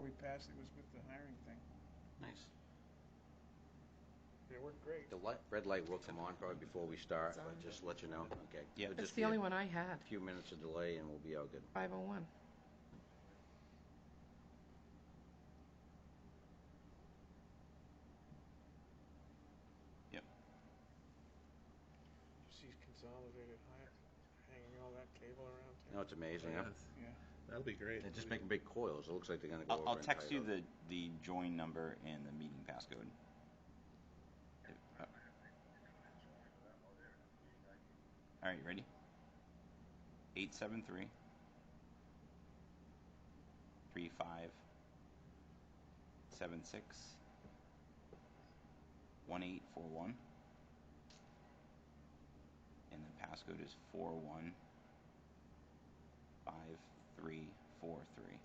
we passed, it was with the hiring thing. Nice. It worked great. The red light will come on probably before we start, but just to let you know. Okay. Yeah. It'll That's just the be only one I had, a few minutes of delay and we'll be all good. 5:01. Yep. You see Consolidated hanging all that cable around town? No, it's amazing. Huh? Yeah. That'll be great. They're just making big coils. It looks like they're going to go over I'll and text tie you it up. the join number and the meeting passcode. All right, you ready? 873 3576 1841, and the passcode is 415343.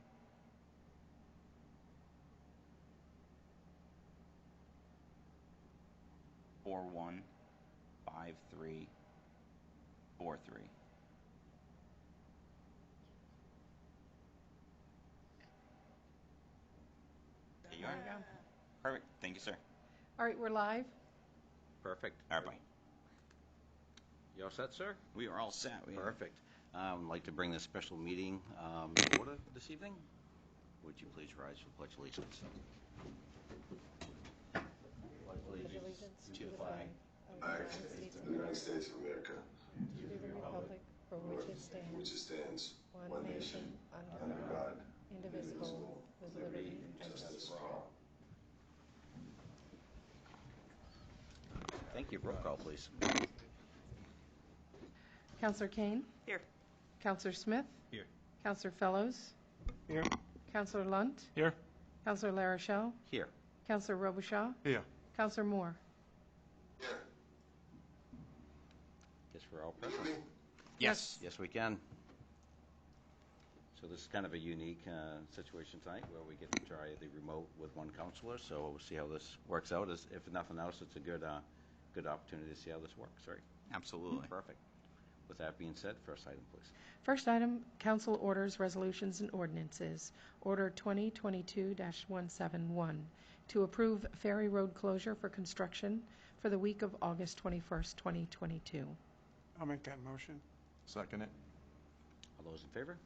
Four one 5343. There you are. There you go. Perfect. Thank you, sir. All right, we're live. Perfect. All right, bye. You all set, sir? We are all set. Perfect. I'd like to bring this special meeting to order this evening. Would you please rise for the Pledge of Allegiance? Pledge allegiance to the flag of the United States of America, to the republic for which it stands, one nation, under God, indivisible, with liberty and justice for all. Thank you. Roll call, please. Councillor Kane? Here. Councillor Smith? Here. Councillor Fellows? Here. Councillor Lunt? Here. Councillor Larochelle? Here. Councillor Robichaud? Here. Councillor Moore? Here. Guess we're all present. Yes. Yes, we can. So this is kind of a unique situation tonight where we get to try the remote with one counselor. So we'll see how this works out. If nothing else, it's a good opportunity to see how this works, right? Absolutely. Perfect. With that being said, first item, please. First item, council orders, resolutions, and ordinances. Order 2022-171 to approve Ferry Road closure for construction for the week of August 21st, 2022. I'll make that motion. Second it. All those in favor?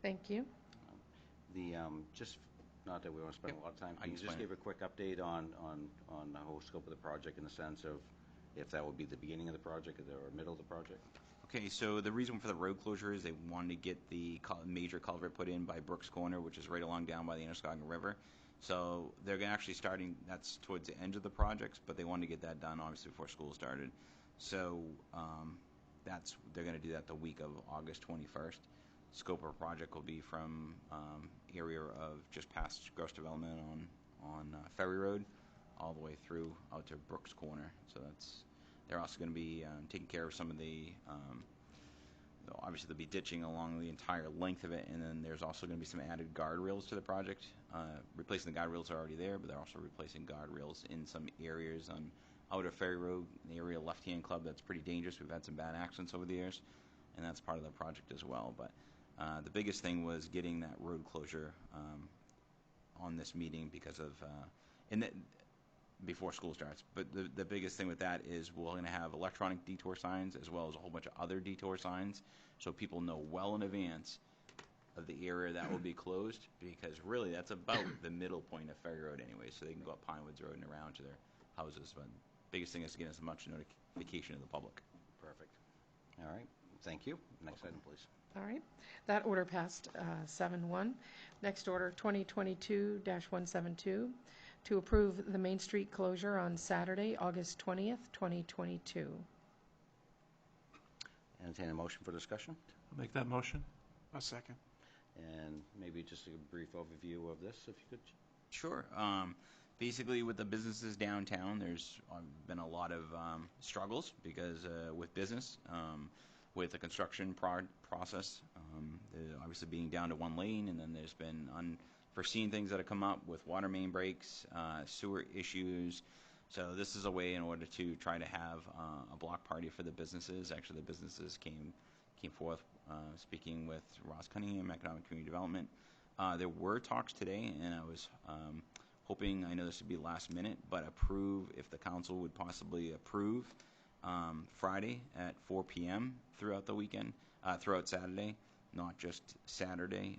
Thank you. The just not that we want to spend a lot of time. I Can you can just explain give a quick update on the whole scope of the project in the sense of if that would be the beginning of the project or middle of the project? Okay, so the reason for the road closure is they wanted to get the major culvert put in by Brooks Corner, which is right along down by the Androscoggin River. So they're actually starting, that's towards the end of the projects, but they wanted to get that done obviously before school started. So they're going to do that the week of August 21st. Scope of project will be from area of just past gross development on Ferry Road all the way through out to Brooks Corner. So they're also going to be taking care of some of the obviously they'll be ditching along the entire length of it, and then there's also going to be some added guardrails to the project. Replacing the guardrails are already there, but they're also replacing guardrails in some areas on outer Ferry Road, the area left-hand club that's pretty dangerous. We've had some bad accidents over the years, and that's part of the project as well. But the biggest thing was getting that road closure on this meeting because of before school starts. But the biggest thing with that is we're going to have electronic detour signs as well as a whole bunch of other detour signs, so people know well in advance of the area that will be closed, because really that's about the middle point of Ferry Road anyway, so they can go up Pinewoods Road and around to their houses. But biggest thing is getting as much notification of the public. Perfect. All right. Thank you. Next item, please. All right. That order passed 7-1. Next order, 2022-172, to approve the Main Street closure on Saturday, August 20th, 2022. Entertain a motion for discussion. I'll make that motion. A second. And maybe just a brief overview of this, if you could. Sure. Basically, with the businesses downtown, there's been a lot of struggles because with business, with the construction process, obviously being down to one lane, and then there's been unforeseen things that have come up with water main breaks, sewer issues. So this is a way in order to try to have a block party for the businesses. Actually, the businesses came forth speaking with Ross Cunningham, Economic Community Development. There were talks today, and I was hoping, I know this would be last minute, but if the council would possibly approve Friday at 4 p.m. throughout the weekend, throughout Saturday, not just Saturday.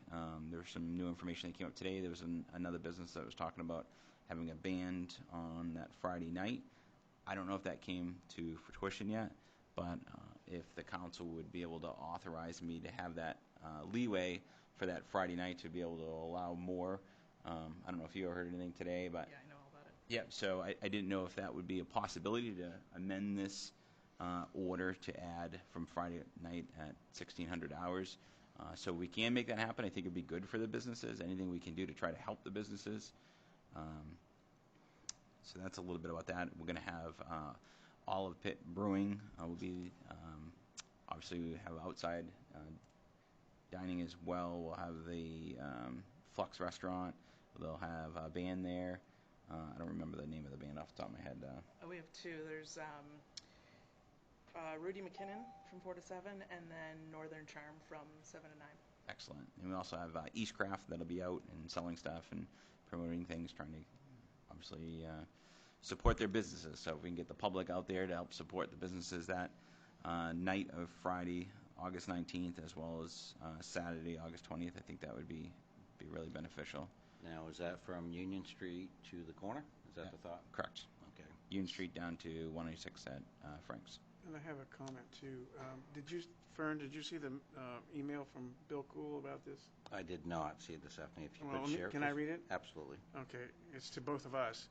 There was some new information that came up today. There was another business that was talking about having a band on that Friday night. I don't know if that came to fruition yet, but if the council would be able to authorize me to have that leeway for that Friday night to be able to allow more. I don't know if you heard anything today, but Yeah, I know all about it. yeah, so I didn't know if that would be a possibility to amend this order to add from Friday night at 1600 hours. So we can make that happen. I think it'd be good for the businesses. Anything we can do to try to help the businesses. So that's a little bit about that. We're going to have Olive Pit Brewing will be, obviously we have outside dining as well. We'll have the Flux Restaurant. They'll have a band there. I don't remember the name of the band off the top of my head. We have two. There's Rudy McKinnon from 4 to 7, and then Northern Charm from 7 to 9. Excellent. And we also have Eastcraft that'll be out and selling stuff and promoting things, trying to obviously support their businesses. So if we can get the public out there to help support the businesses that night of Friday, August 19th, as well as Saturday, August 20th, I think that would be really beneficial. Now, is that from Union Street to the corner? Is that the thought? Correct. Okay. Union Street down to 196 at Frank's. And I have a comment too. Fern, did you see the email from Bill Cool about this? I did not see it this afternoon. If you Well, could share it. can I read it? Absolutely. Okay, it's to both of us.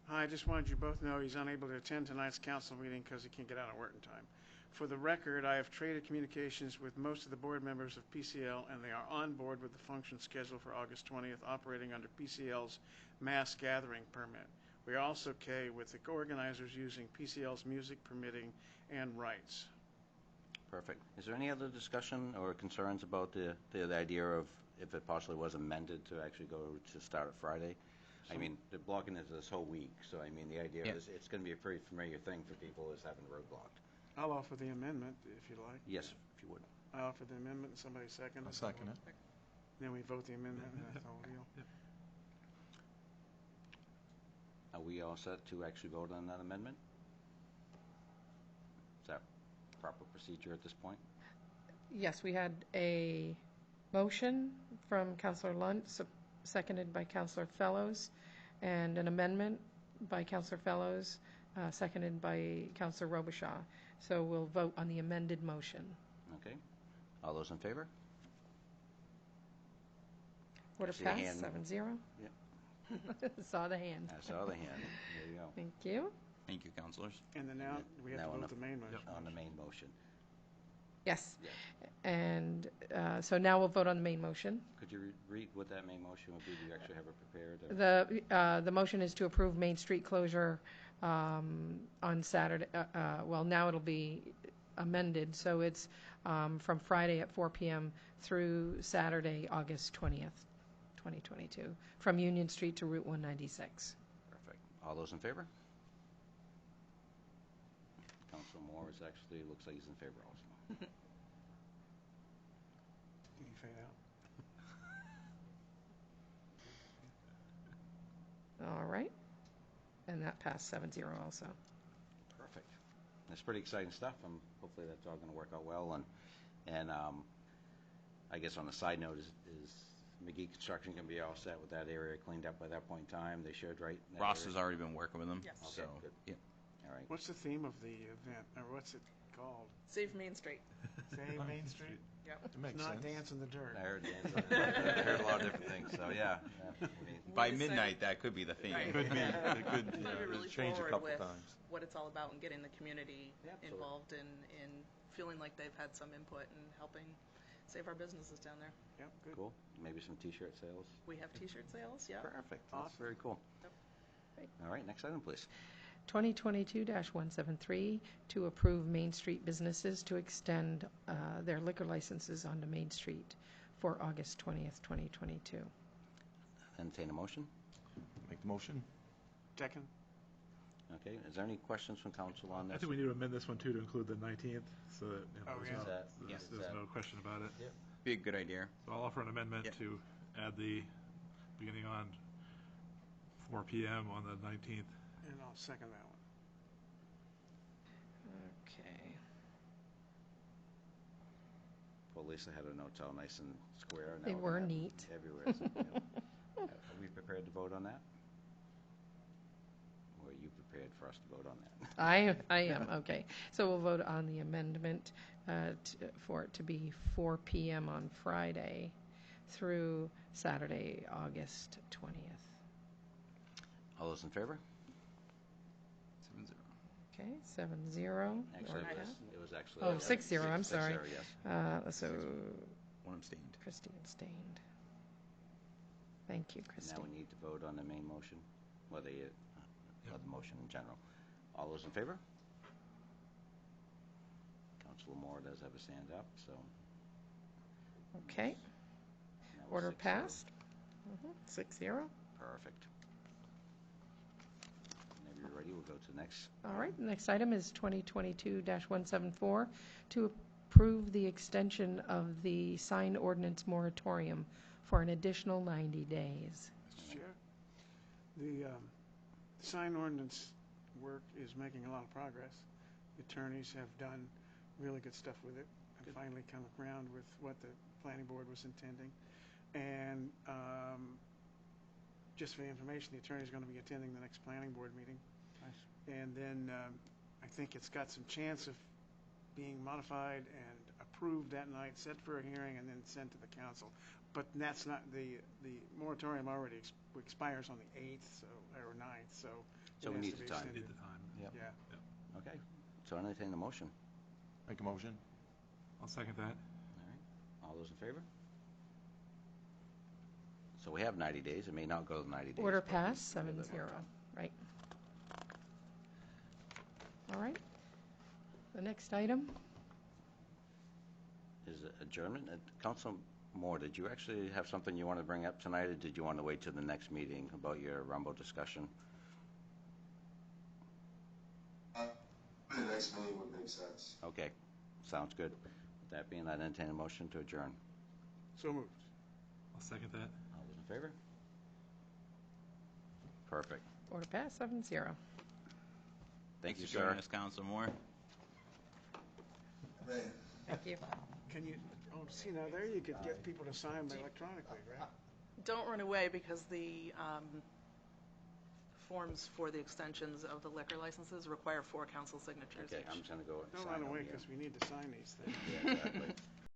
Hi, I just wanted you both to know he's unable to attend tonight's council meeting because he can't get out of work in time. For the record, I have traded communications with most of the board members of PCL, and they are on board with the function schedule for August 20th, operating under PCL's mass gathering permit. We are also okay with the organizers using PCL's music permitting and rights. Perfect. Is there any other discussion or concerns about the idea of if it possibly was amended to actually go to start at Friday? I mean, the blocking is this whole week, so I mean, the idea is it's going to be a pretty familiar thing for people is having the road blocked. I'll offer the amendment if you like. Yes, if you would. I offer the amendment. Somebody second it. I'll second it. Then we vote the amendment, and that's the whole deal. Are we all set to actually vote on that amendment? Is that proper procedure at this point? Yes, we had a motion from Councillor Lunt, seconded by Councillor Fellows, and an amendment by Councillor Fellows, seconded by Councillor Robichaud. So we'll vote on the amended motion. Okay. All those in favor? Order See the passed, hand. 7-0. Yep. Saw the hand. I saw the hand. There you go. Thank you. Thank you, councilors. And then now we have Now to on vote the main motion. On the main motion. Yes. Yes. And so now we'll vote on the main motion. Could you read what that main motion would be? Do you actually have it prepared? Or? The motion is to approve Main Street closure on Saturday. Well, now it'll be amended, so it's from Friday at 4 p.m. through Saturday, August 20th, 2022, from Union Street to Route 196. Perfect. All those in favor? Councilor Moore is actually, looks like he's in favor also. Did he fade out? All right. And that passed 7-0 also. Perfect. That's pretty exciting stuff. Hopefully that's all going to work out well. And I guess on a side note is McGee Construction can be all set with that area cleaned up by that point in time. They should, right? Ross has already been working with them. Yes. So, Okay, good. yeah. All right. What's the theme of the event, or what's it called? Save Main Street. Save Main Street? Yep. It makes Not sense. Dance in the Dirt. I heard I heard a lot of different things. So yeah. I mean, By We're midnight, that could be the theme. Right. Could be. It could We're gonna be really change a forward couple with times. what it's all about and getting the community Yeah, absolutely. involved in feeling like they've had some input in helping save our businesses down there. Yep, good. cool. Maybe some T-shirt sales. We have T-shirt sales. Yeah. Perfect. That's Awesome. very cool. Yep. Great. All right. Next item, please. 2022-173 to approve Main Street businesses to extend their liquor licenses onto Main Street for August 20th, 2022. Entertain a motion. Make the motion. Second? Okay, is there any questions from council on I this? think we need to amend this one too to include the 19th, so that, Oh, there's yeah. no- Is that- there's is there's that- no question about it. Be a good idea. So I'll offer an amendment Yep. to add the beginning on 4 PM on the 19th. And I'll second that one. Okay. Well, Lisa had her notes all nice and square. Now They we're were gonna have neat. Everywhere. So, yeah. Are we prepared to vote on that? Or are you prepared for us to vote on that? I am, okay. So we'll vote on the amendment for it to be 4 PM on Friday through Saturday, August 20th. All those in favor? 7-0. Okay, 7-0. Actually, Order it passed. was actually. Oh, 6-0, I'm sorry. 6-0, yes. So One abstained. Christie abstained. Thank you, Christie. Now we need to vote on the main motion, or the motion in general. All those in favor? Councilor Moore does have a hand up, so. Okay, that was order 6-0. passed. 6-0. Perfect. Whenever you're ready, we'll go to the next. All right, the next item is 2022-174, to approve the extension of the sign ordinance moratorium for an additional 90 days. Mr. Chair, the sign ordinance work is making a lot of progress. The attorneys have done really good stuff with it and finally come around with what the planning board was intending. And just for the information, the attorney's going to be attending the next planning board meeting. Nice. And then I think it's got some chance of being modified and approved that night, set for a hearing, and then sent to the council. But that's not, the moratorium already expires on the 8th, so, or 9th, so. So it we has need to the be time. extended. Need the time. Yep. Yeah. Okay, so entertain the motion. Make a motion. I'll second that. All right, all those in favor? So we have 90 days, it may not go to 90 days. Order but we passed, give it 7-0, more time. right. All right. The next item, Is adjournment. Council Moore, did you actually have something you want to bring up tonight, or did you want to wait till the next meeting about your Rumble discussion? The next meeting would make sense. Okay, sounds good. With that being, I'd entertain a motion to adjourn. So moved. I'll second that. All those in favor? Perfect. order passed, 7-0. Thank you, Thanks for joining sir. us, Council Moore. Man. Thank you. Can you, oh, see, now there you could get people to sign electronically, right? Don't run away because the forms for the extensions of the liquor licenses require 4 council signatures Okay, each. I'm just gonna go and Don't sign run over away here. because we need to sign these things. Yeah, exactly.